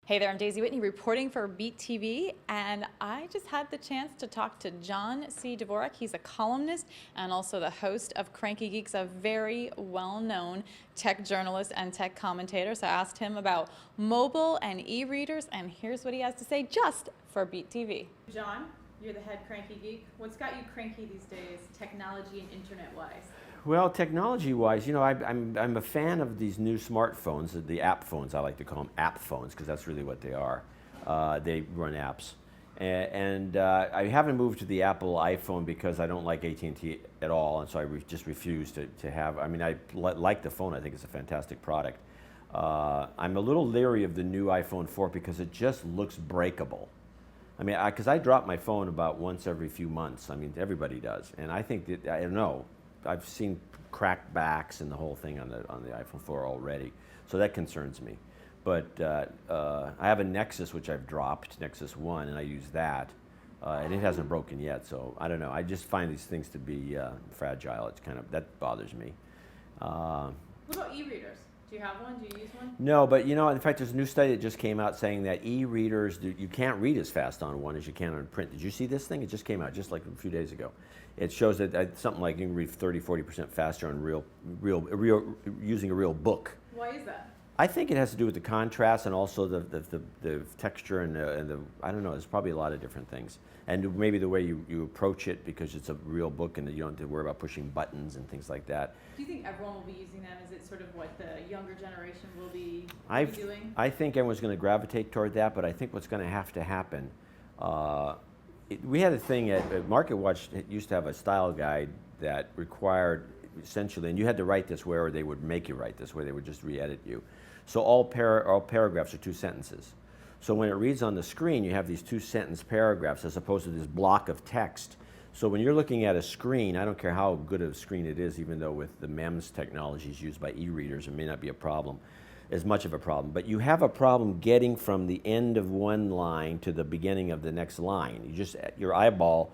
Hey there, I'm Daisy Whitney reporting for Beat TV, and I just had the chance to talk to John C. Dvorak. He's a columnist and also the host of Cranky Geeks, a very well-known tech journalist and tech commentator. So I asked him about mobile and e-readers, and here's what he has to say just for Beat TV. John, you're the head Cranky Geek. What's got you cranky these days, technology and internet-wise? Well, technology-wise, you know, I'm a fan of these new smartphones, the app phones. I like to call them app phones because that's really what they are. They run apps. And I haven't moved to the Apple iPhone because I don't like AT&T at all, and so I just refuse to have. I mean, I like the phone. I think it's a fantastic product. I'm a little leery of the new iPhone 4 because it just looks breakable. I mean, because I drop my phone about once every few months. I mean, everybody does, and I think that I don't know. I've seen cracked backs and the whole thing on the iPhone 4 already, so that concerns me. But I have a Nexus which I've dropped, NexusOne, and I use that, and it hasn't broken yet. So I don't know. I just find these things to be fragile. It's kind of that bothers me. What about e-readers? Do you have one? Do you use one? No, but you know, in fact, there's a new study that just came out saying that e-readers, you can't read as fast on one as you can on print. Did you see this thing? It just came out just like a few days ago. It shows that something like you can read 30–40% faster on using a real book. Why is that? I think it has to do with the contrast and also the texture and the I don't know. There's probably a lot of different things, and maybe the way you approach it because it's a real book and you don't have to worry about pushing buttons and things like that. Do you think everyone will be using them? Is it sort of what the younger generation will be doing? I think everyone's going to gravitate toward that, but I think what's going to happen. We had a thing at MarketWatch. It used to have a style guide that required essentially, and you had to write this where they would make you write this, where they would just re-edit you. So all paragraphs are 2 sentences. So when it reads on the screen, you have these 2-sentence paragraphs as opposed to this block of text. So when you're looking at a screen, I don't care how good of a screen it is, even though with the MEMS technologies used by e-readers, it may not be a problem, as much of a problem. But you have a problem getting from the end of one line to the beginning of the next line. You just, your eyeball,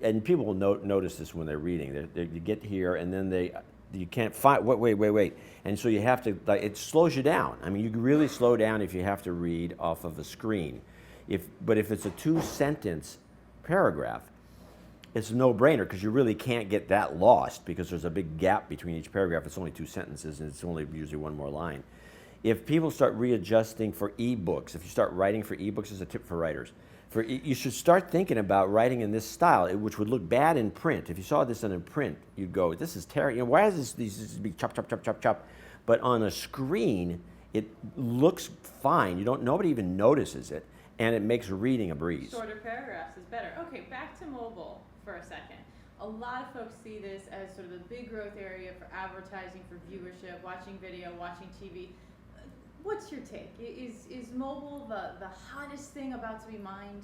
and people will notice this when they're reading. You get here, and then you can't find, wait. And so you have to, it slows you down. I mean, you can really slow down if you have to read off of a screen. But if it's a 2-sentence paragraph, it's a no-brainer because you really can't get that lost because there's a big gap between each paragraph. It's only 2 sentences and it's only usually one more line. If people start readjusting for ebooks, if you start writing for ebooks, as a tip for writers, you should start thinking about writing in this style, which would look bad in print. If you saw this in print, you'd go, "This is terrible. You know, why is these be chop, chop, chop, chop, chop?" But on a screen, it looks fine. Nobody even notices it, and it makes reading a breeze. Shorter paragraphs is better. Okay, back to mobile for a second. A lot of folks see this as sort of the big growth area for advertising, for viewership, watching video, watching TV. What's your take? Is mobile the hottest thing about to be mined?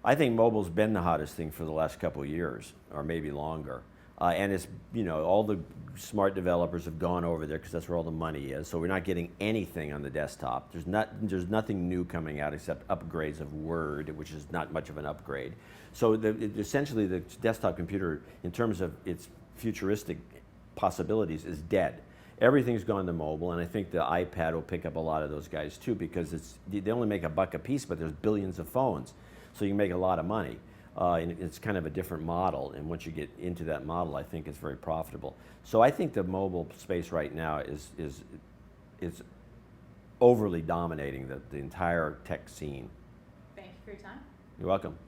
I think mobile's been the hottest thing for the last couple of years, or maybe longer. And it's, you know, all the smart developers have gone over there because that's where all the money is. So we're not getting anything on the desktop. There's nothing new coming out except upgrades of Word, which is not much of an upgrade. So essentially the desktop computer, in terms of its futuristic possibilities, is dead. Everything's gone to mobile, and I think the iPad will pick up a lot of those guys too because they only make $1 a piece, but there's billions of phones, so you can make a lot of money. And it's kind of a different model, and once you get into that model, I think it's very profitable. So I think the mobile space right now is overly dominating the entire tech scene. Thank you for your time. You're welcome.